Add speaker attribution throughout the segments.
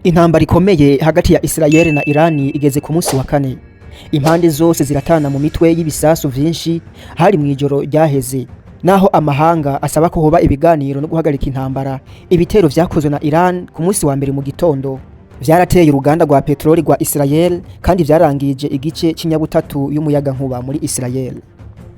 Speaker 1: Intambara ikomeye hagati ya Israel na Irani igeze ku munsi wa kane. Impande zose ziratana mu mitwe y'ibisasu vyinshi hari mu ijoro ryaheze. Naho amahanga asaba ko hoba ibiganiro no guhagarika intambara, ibitero vyakozwe na Iran ku munsi wa mbere mu gitondo vyarateye uruganda rwa petroli rwa Israel kandi vyarangije igice c'inyabutatu y'umuyaga nkuba muri Israel.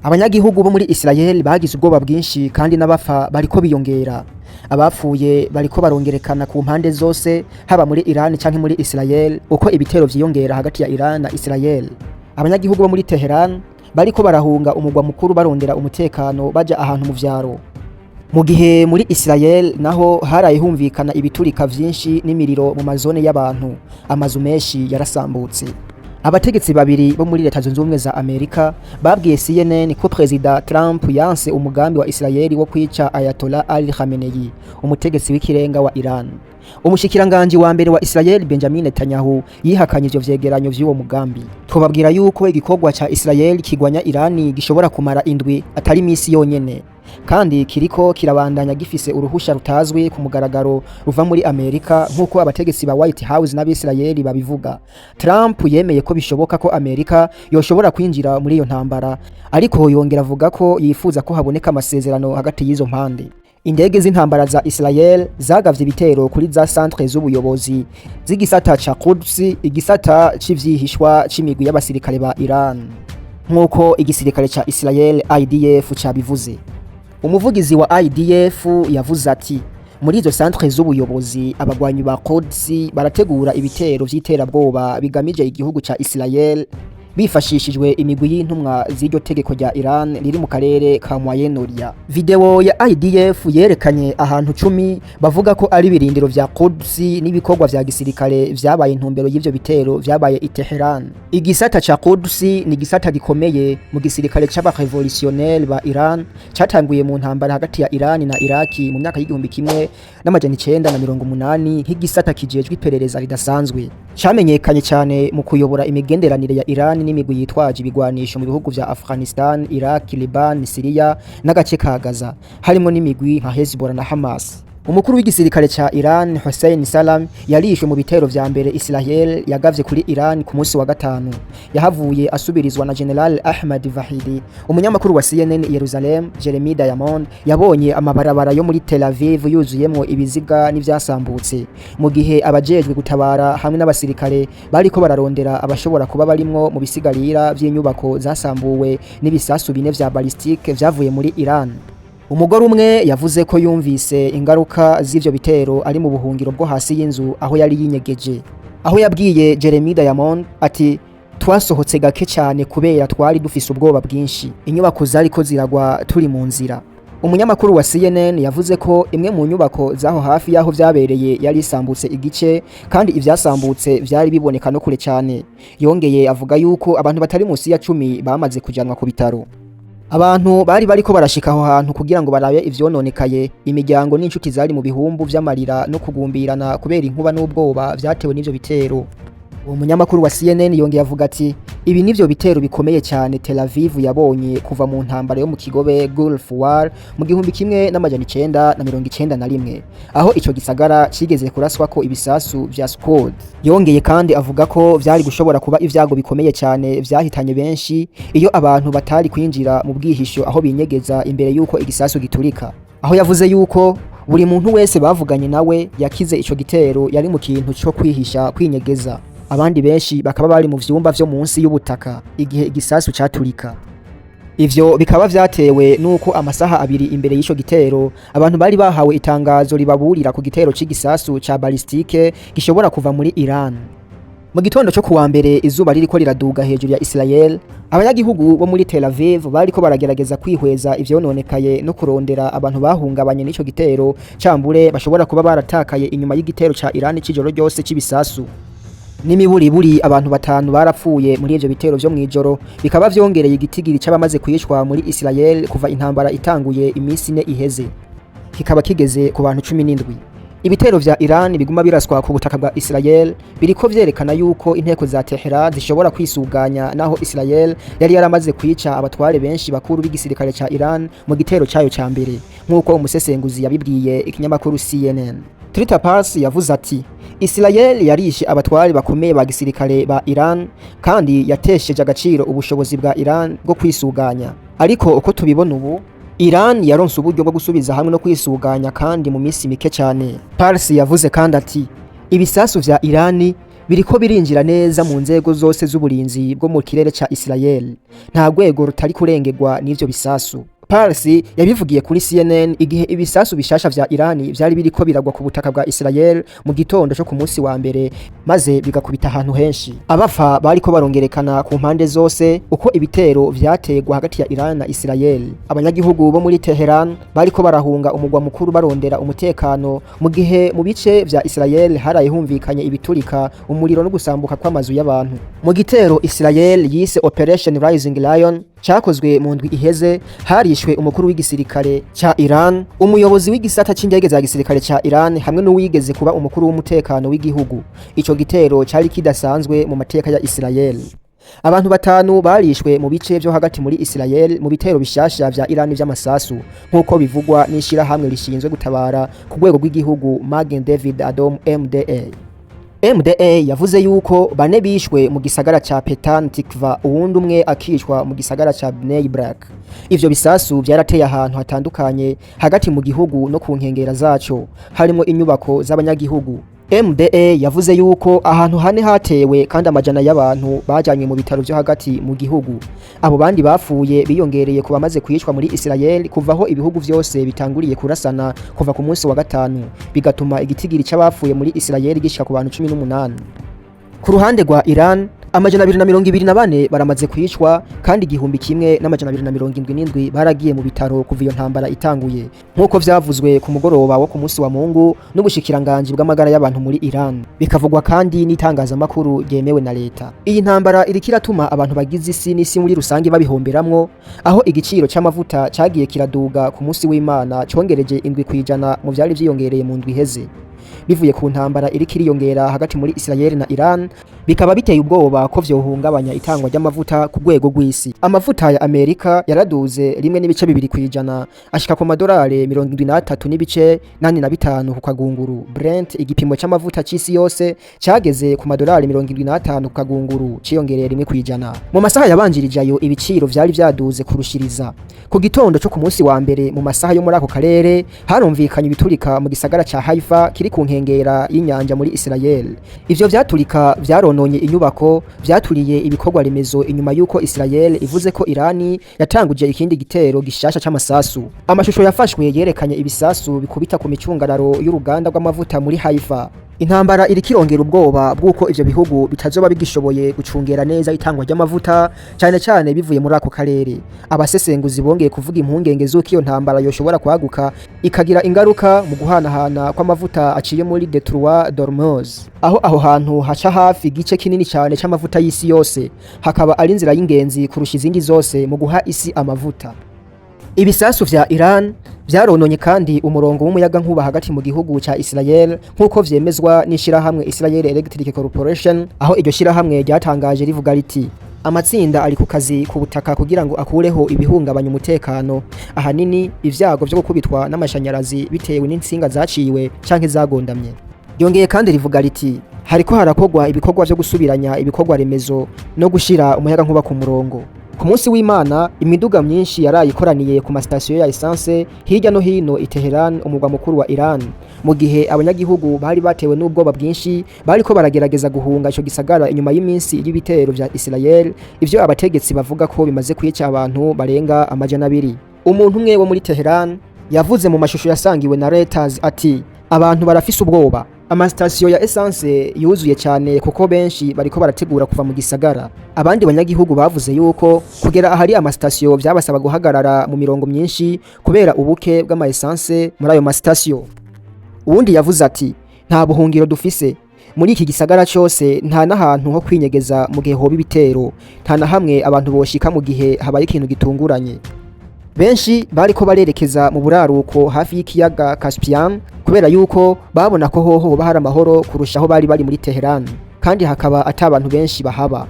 Speaker 1: Abanyagihugu bo muri Israel bagize ubwoba bwinshi kandi n'abafa bariko biyongera. Abapfuye bariko barongerekana ku mpande zose haba muri Iran canke muri Israel uko ibitero vyiyongera hagati ya Iran na Israel. Abanyagihugu bo muri Tehran bariko barahunga umugwa mukuru barondera umutekano baja ahantu mu vyaro. Mu gihe muri Israel naho haraye humvikana ibiturika vyinshi n'imiriro mu mazone y'abantu, amazu menshi yarasambutse. Abategetsi babiri bo muri Leta Zunze Ubumwe za Amerika babwiye CNN ko President Trump yanse umugambi wa Israel wo kwica Ayatollah Ali Khamenei, umutegetsi w'ikirenga wa Iran. Umushikiranganje wa mbere wa Israel Benjamin Netanyahu yihakanye ivyo vyegeranyo vy'uwo mugambi. Tubabwira yuko igikorwa ca Israel kigwanya Irani gishobora kumara indwi atari misi yonyene, kandi kiriko kirabandanya gifise uruhusha rutazwi ku mugaragaro ruva muri Amerika nk'uko abategetsi ba White House n'Abisirayeli babivuga. Trump yemeye ko bishoboka ko Amerika yoshobora kwinjira muri iyo ntambara, ariko yongera avuga ko yifuza ko haboneka amasezerano hagati y'izo mpande. Indege z'intambara za Israel zagavye ibitero kuri za centre z'ubuyobozi z'igisata ca Kumusi, igisata c'ivyihishwa c'imigwi y'abasirikare ba Iran, nk'uko igisirikare ca Israel IDF cabivuze. Umuvugizi wa IDF yavuze ati muri izo centre z'ubuyobozi abagwanyi ba Kumusi barategura ibitero vy'iterabwoba bigamije igihugu ca Israel bifashishijwe imigwi y'intumwa z'iryo tegeko rya Iran riri mu karere ka Moyen-Orient. Video ya IDF yerekanye ahantu 10 bavuga ko ari birindiro vya Kumusi n'ibikorwa vya gisirikare vyabaye intumbero y'ivyo bitero vyabaye i Tehran. Igisata ca Kumusi ni gisata gikomeye mu gisirikare c'aba-revolutionnaire ba Iran catanguye mu ntambara hagati ya Iran na Iraki mu myaka y'igihumbi kimwe n'amajana 980 nk'igisata kijejwe iperereza ridasanzwe. Camenyekanye cyane mu kuyobora imigenderanire ya Iran n'imigwi yitwaje ibigwanisho mu bihugu vya Afghanistan, Iraq, Liban, Syria n'agace ka Gaza, harimo n'imigwi nka Hezbollah na Hamas. Umukuru w'igisirikare ca Iran Hussein Salam yarishwe mu bitero vya mbere Israel yagavye kuri Iran ku munsi wa gatanu. Yahavuye asubirizwa na General Ahmad Vahidi. Umunyamakuru wa CNN Yerusalem Jeremy Diamond yabonye amabarabara yo muri Tel Aviv yuzuyemwo ibiziga n'ivyasambutse, mu gihe abajejwe gutabara hamwe n'abasirikare bariko bararondera abashobora kuba barimwo mu bisigarira vy'inyubako zasambuwe n'ibisasu bine vya ballistique vyavuye muri Iran. Umugore umwe yavuze ko yumvise ingaruka z'ivyo bitero ari mu buhungiro bwo hasi y'inzu aho yari yinyegeje. Aho yabwiye Jeremy Diamond ati twasohotse gake cyane kubera twari dufise ubwoba bwinshi, inyubako zariko ziragwa turi mu nzira. Umunyamakuru wa CNN yavuze ko imwe mu nyubako zaho hafi yaho vyabereye yari isambutse igice kandi ivyasambutse vyari biboneka no kure cyane. Yongeye avuga yuko abantu batari munsi ya 10 bamaze kujanwa ku bitaro. Abantu bari bariko barashika aho hantu kugira ngo barabe ivyononekaye. Imiryango n'inshuti zari mu bihumbu vy'amarira no kugumbirana kubera inkuba n'ubwoba vyatewe n'ivyo bitero. Uwo munyamakuru wa CNN yongeye avuga ati ibi nivyo bitero bikomeye cyane Tel Aviv yabonye kuva mu ntambara yo mu kigobe Gulf War mu gihumbi kimwe n'amajana 991, aho ico gisagara cigeze kuraswa ko ibisasu vya Scud. Yongeye kandi avuga ko vyari gushobora kuba ivyago bikomeye cyane vyahitanye benshi iyo abantu batari kwinjira mu bwihisho aho binyegeza imbere yuko igisasu giturika. Aho yavuze yuko buri muntu wese bavuganye nawe yakize ico gitero yari mu kintu cyo kwihisha kwinyegeza. Abandi benshi bakaba bari mu vyumba vyo munsi y'ubutaka igihe igisasu caturika. Ivyo bikaba vyatewe nuko amasaha abiri imbere y'ico gitero abantu bari bahawe itangazo ribaburira ku gitero c'igisasu ca ballistique gishobora kuva muri Iran. Mu gitondo cyo kuwa mbere izuba ririko riraduga hejuru ya Israel, abanyagihugu bo muri Tel Aviv bariko baragerageza kwihweza ivyononekaye no kurondera abantu bahungabanye n'ico gitero cambure bashobora kuba baratakaye inyuma y'igitero ca Iran c'ijoro ryose c'ibisasu. N'imiburiburi abantu 5 barapfuye muri ivyo bitero vyo mwijoro, bikaba vyongereye igitigiri c'abamaze kuyishwa muri Israel kuva intambara itanguye iminsi 4 iheze, kikaba kigeze ku bantu 17. Ibitero vya Iran biguma biraswa ku butaka bwa Israel biriko vyerekana yuko inteko za Tehran zishobora kwisuganya naho Israel yari yaramaze kwica abatware benshi bakuru b'igisirikare ca Iran mu gitero cayo ca mbere nkuko umusesenguzi yabibwiye ikinyamakuru CNN. Trita Pars yavuze ati Israel yarishe abatware bakomeye ba gisirikare ba Iran kandi yatesheje agaciro ubushobozi bwa Iran bwo kwisuganya. Ariko uko tubibona ubu Iran yaronse uburyo bwo gusubiza hamwe no kwisuganya kandi mu minsi mike cyane. Pars yavuze kandi ati ibisasu vya Iran biriko birinjira neza mu nzego zose z'uburinzi bwo mu kirere ca Israel. Nta rwego rutari kurengegwa n'ivyo bisasu. Pars yabivugiye kuri CNN igihe ibisasu bishasha vya Iran vyari biriko biragwa ku butaka bwa Israel mu gitondo cyo ku munsi wa mbere maze bigakubita ahantu henshi. Abafa bariko barongerekana ku mpande zose uko ibitero vyategwa hagati ya Iran na Israel. Abanyagihugu bo muri Tehran bariko barahunga umugwa mukuru barondera umutekano mu gihe mu bice vya Israel haraye humvikanye ibiturika, umuriro no gusambuka kw'amazu y'abantu. Mu gitero Israel yise Operation Rising Lion cyakozwe mu ndwi iheze harishwe umukuru w'igisirikare ca Iran, umuyobozi w'igisata c'indege za gisirikare ca Iran hamwe n'uwigeze kuba umukuru w'umutekano w'igihugu. Ico gitero cari kidasanzwe mu mateka ya Israel. Abantu batanu barishwe mu bice byo hagati muri Israel mu bitero bishasha vya Iran vy'amasasu nkuko bivugwa n'ishira hamwe rishinzwe gutabara ku rwego rw'igihugu Magen David Adom MDA yavuze yuko bane bishwe mu gisagara ca Petan Tikva uwundi umwe akishwa mu gisagara ca Bnei Brak. Ivyo bisasu vyarateye ahantu hatandukanye hagati mu gihugu no ku nkengera zaco harimo inyubako z'abanyagihugu. MDA yavuze yuko ahantu hane hatewe kandi amajana y'abantu bajanywe mu bitaro byo hagati mu gihugu. Abo bandi bafuye biyongereye kuba maze kwicwa muri Israel kuvaho ibihugu vyose bitanguriye kurasana kuva ku munsi wa gatanu, bigatuma igitigiri c'abafuye muri Israel gishika ku bantu 18. Ku ruhande rwa Iran amajana 224 baramaze kwicwa kandi igihumbi kimwe n'amajana 277 baragiye mu bitaro kuva iyo ntambara itanguye nkuko vyavuzwe ku mugoroba wo ku munsi wa Mungu n'ubushikiranganje bw'amagara y'abantu muri Iran, bikavugwa kandi n'itangazamakuru ryemewe na leta. Iyi ntambara irikiratuma abantu bagize isi n'isi muri rusange babihomberamwo, aho igiciro c'amavuta cagiye kiraduga ku munsi w'Imana congereje 7% mu vyari vyiyongereye mu ndwi heze. Bivuye ku ntambara irikiriyongera hagati muri Israel na Iran, bikaba biteye ubwoba ko vyohungabanya itangwa ry'amavuta ku rwego rw'isi. Amavuta ya Amerika yaraduze 1.2% ashika ku $73 n'ibice 85 ku kagunguru. Brent igipimo c'amavuta c'isi yose cyageze ku $75 ku kagunguru, ciyongereye 1%. Mu masaha yabanjirije ayo ibiciro vyari vyaduze kurushiriza. Ku gitondo cyo ku munsi wa mbere mu masaha yo muri ako karere harumvikanye ibiturika mu gisagara ca Haifa kiri ku nkengera y'inyanja muri Israel. Ivyo vyaturika vyarononye inyubako, vyaturiye ibikorwa remezo inyuma yuko Israel ivuze ko Irani yatanguje ikindi gitero gishasha c'amasasu. Amashusho yafashwe yerekanye ibisasu bikubita ku micungararo y'uruganda rw'amavuta muri Haifa. Intambara irikirongera ubwoba bw'uko ivyo bihugu bitazoba bigishoboye gucungera neza itangwa ry'amavuta cyane bivuye muri ako karere. Abasesenguzi bongeye kuvuga impungenge z'uko iyo ntambara yoshobora kwaguka ikagira ingaruka mu guhanahana kw'amavuta aciye muri Detroit d'Ormuz, aho hantu haca hafi igice kinini cyane c'amavuta y'isi yose, hakaba ari inzira y'ingenzi kurusha izindi zose mu guha isi amavuta. Ibisasu vya Iran vyarononye kandi umurongo w'umuyaga nkuba hagati mu gihugu ca Israel nkuko vyemezwa n'ishira hamwe Israel Electric Corporation, aho iryo shira hamwe ryatangaje rivuga riti amatsinda ari ku kazi ku butaka kugira ngo akureho ibihungabanya umutekano, ahanini ivyago vyo gukubitwa n'amashanyarazi bitewe n'insinga zaciwe canke zagondamye. Yongeye kandi rivuga riti hariko harakogwa ibikorwa vyo gusubiranya ibikorwa remezo no gushira umuyaga nkuba ku murongo. Ku munsi w'Imana imiduga myinshi yarayikoraniye ku masitasiyo ya essence hirya no hino i Tehran, umugwa mukuru wa Iran, mu gihe abanyagihugu bari batewe n'ubwoba bwinshi bariko baragerageza guhunga ico gisagara inyuma y'iminsi y'ibitero vya Israel, ivyo abategetsi bavuga ko bimaze kwica abantu barenga amajana 200. Umuntu umwe wo muri Tehran yavuze mu mashusho yasangiwe na Reuters ati abantu barafise ubwoba. Amasitasiyo ya essence yuzuye cyane kuko benshi bariko barategura kuva mu gisagara. Abandi banyagihugu bavuze yuko kugera ahari amasitasiyo byabasaba guhagarara mu mirongo myinshi kubera ubuke bw'ama essence muri ayo masitasiyo. Uwundi yavuze ati nta buhungiro dufise muri iki gisagara cyose, nta nahantu ho kwinyegeza mu gihe hoba ibitero, nta na hamwe abantu boshika mu gihe habaye ikintu gitunguranye. benshi bariko barerekeza mu buraruko hafi y'ikiyaga Caspian kubera yuko babona ko hoho bahari amahoro kurushaho bari muri Teheran kandi hakaba atabantu benshi bahaba.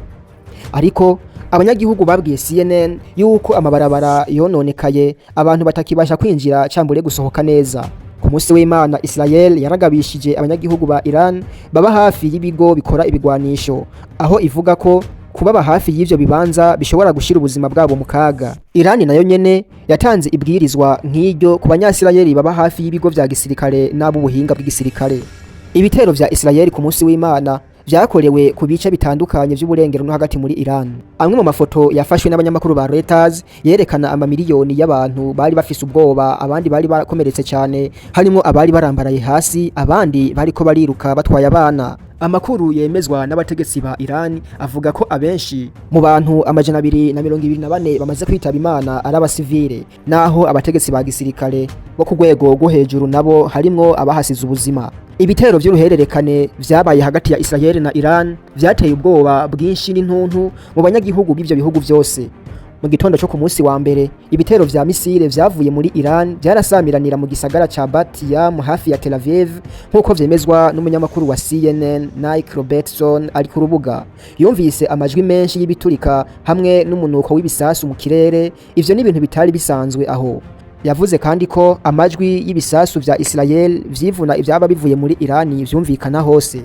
Speaker 1: Ariko abanyagihugu babwiye CNN yuko amabarabara yononekaye, abantu batakibasha kwinjira cyambure gusohoka neza. Ku munsi w'Imana Israel yaragabishije abanyagihugu ba Iran baba hafi y'ibigo bikora ibigwanisho, aho ivuga ko kubaba hafi y'ivyo bibanza bishobora gushira ubuzima bwabo mu kaga. Iran nayo nyene yatanze ibwirizwa nk'iryo ku banyasirayeli baba hafi y'ibigo vya gisirikare n'abubuhinga bw'igisirikare. Ibitero vya Israel ku munsi w'Imana vyakorewe ku bice bitandukanye vy'uburengero no hagati muri Iran. Amwe mu mafoto yafashwe n'abanyamakuru ba Reuters yerekana amamiliyoni y'abantu bari bafise ubwoba, abandi bari bakomeretse cyane, harimo abari barambaraye hasi, abandi bariko bariruka batwaye abana. Amakuru yemezwa n'abategetsi ba Iran avuga ko abenshi mu bantu 224 bamaze kwitaba Imana ari abasivile, naho abategetsi ba gisirikare bo ku rwego rwo hejuru nabo harimo abahasize ubuzima. Ibitero vy'uruhererekane vyabaye hagati ya Israel na Iran vyateye ubwoba bwinshi n'intuntu mu banyagihugu b'ivyo bihugu vyose. Mu gitondo cyo ku munsi wa mbere, ibitero vya misile vyavuye muri Iran vyarasamiranira mu gisagara ca Batiyam hafi ya Tel Aviv, nkuko vyemezwa n'umunyamakuru wa CNN Nike Robertson ari ku rubuga. Yumvise amajwi menshi y'ibiturika hamwe n'umunuko w'ibisasu mu kirere, ivyo ni ibintu bitari bisanzwe aho. Yavuze kandi ko amajwi y'ibisasu vya Israel vyivuna ivyaba bivuye muri Iran vyumvikana hose.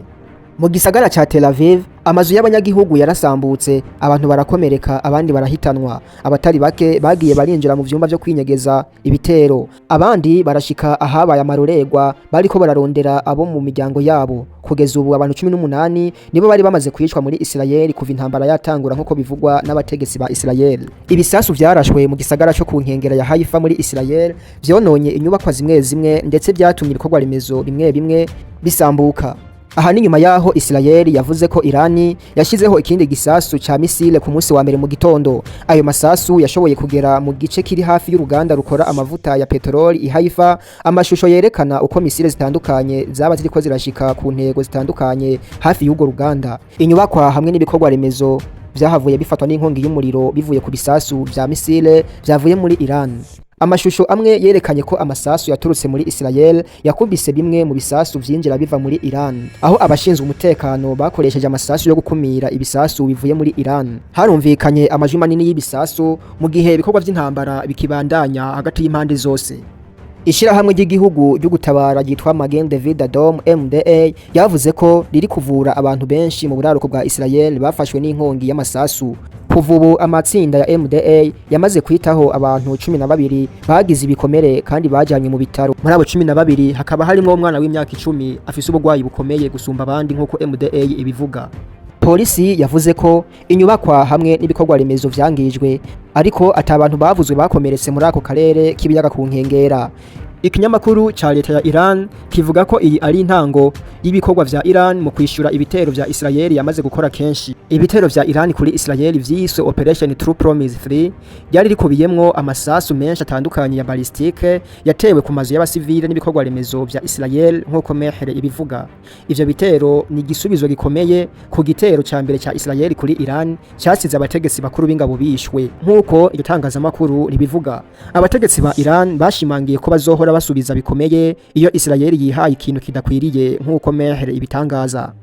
Speaker 1: Mu gisagara ca Tel Aviv, amazu y'abanyagihugu yarasambutse, abantu barakomereka, abandi barahitanwa. Abatari bake bagiye barinjira mu vyumba vyo kwinyegeza ibitero, abandi barashika ahabaye amarorerwa bariko bararondera abo mu miryango yabo. Kugeza ubu abantu 18 nibo bari bamaze kwicwa muri Israel kuva intambara yatangura nkuko bivugwa n'abategetsi ba Israel. Ibisasu vyarashwe mu gisagara cyo ku nkengera ya Haifa muri Israel vyononye inyubakwa zimwe zimwe, ndetse byatumye ibikorwa remezo bimwe bimwe bisambuka. Aha ni nyuma yaho Israel yavuze ko Irani yashizeho ikindi gisasu ca misile ku munsi wa mbere mu gitondo. Ayo masasu yashoboye kugera mu gice kiri hafi y'uruganda rukora amavuta ya petroli i Haifa. Amashusho yerekana uko misile zitandukanye zaba ziriko zirashika ku ntego zitandukanye hafi y'ugo ruganda. Inyubakwa hamwe n'ibikorwa remezo vyahavuye bifatwa n'inkongi y'umuriro bivuye ku bisasu vya misile vyavuye muri Iran. Amashusho amwe yerekanye ko amasasu yaturutse muri Israel yakubise bimwe mu bisasu vyinjira biva muri Iran, aho abashinzwe umutekano bakoresheje amasasu yo gukumira ibisasu bivuye muri Iran. Harumvikanye amajwi manini y'ibisasu mu gihe ibikorwa vy'intambara bikibandanya hagati y'impande zose. Ishirahamwe ry'igihugu ryo gutabara ryitwa Magen David Adom MDA yavuze ko riri kuvura abantu benshi mu buraruko bwa Israel bafashwe n'inkongi y'amasasu. Kuva ubu amatsinda ya MDA yamaze kwitaho abantu 12 bagize ibikomere kandi bajyanye mu bitaro. Muri abo 12 hakaba harimo umwana w'imyaka 10 afise ubugwayi bukomeye gusumba abandi nkuko MDA ibivuga. Polisi yavuze ko inyubakwa hamwe n'ibikorwa remezo vyangijwe, ariko atabantu bavuzwe bakomeretse muri ako karere k'ibiyaga ku nkengera. Ikinyamakuru ca leta ya Iran kivuga ko iyi ari intango y'ibikorwa vya Iran mu kwishura ibitero vya Israel yamaze gukora kenshi. Ibitero vya Iran kuri Israel vyiswe Operation True Promise 3 byari rikubiyemwo amasasu menshi atandukanye ya balistike yatewe ku mazu y'abasivile n'ibikorwa remezo vya Israel nkuko Mehere ibivuga. Ivyo bitero ni igisubizo gikomeye ku gitero ca mbere ca Israel kuri Iran cyasize abategetsi bakuru b'ingabo bishwe, nkuko igitangazamakuru ribivuga. Abategetsi ba Iran bashimangiye ko bazohora basubiza bikomeye iyo Israel yihaye ikintu kidakwiriye nkuko Mehere ibitangaza.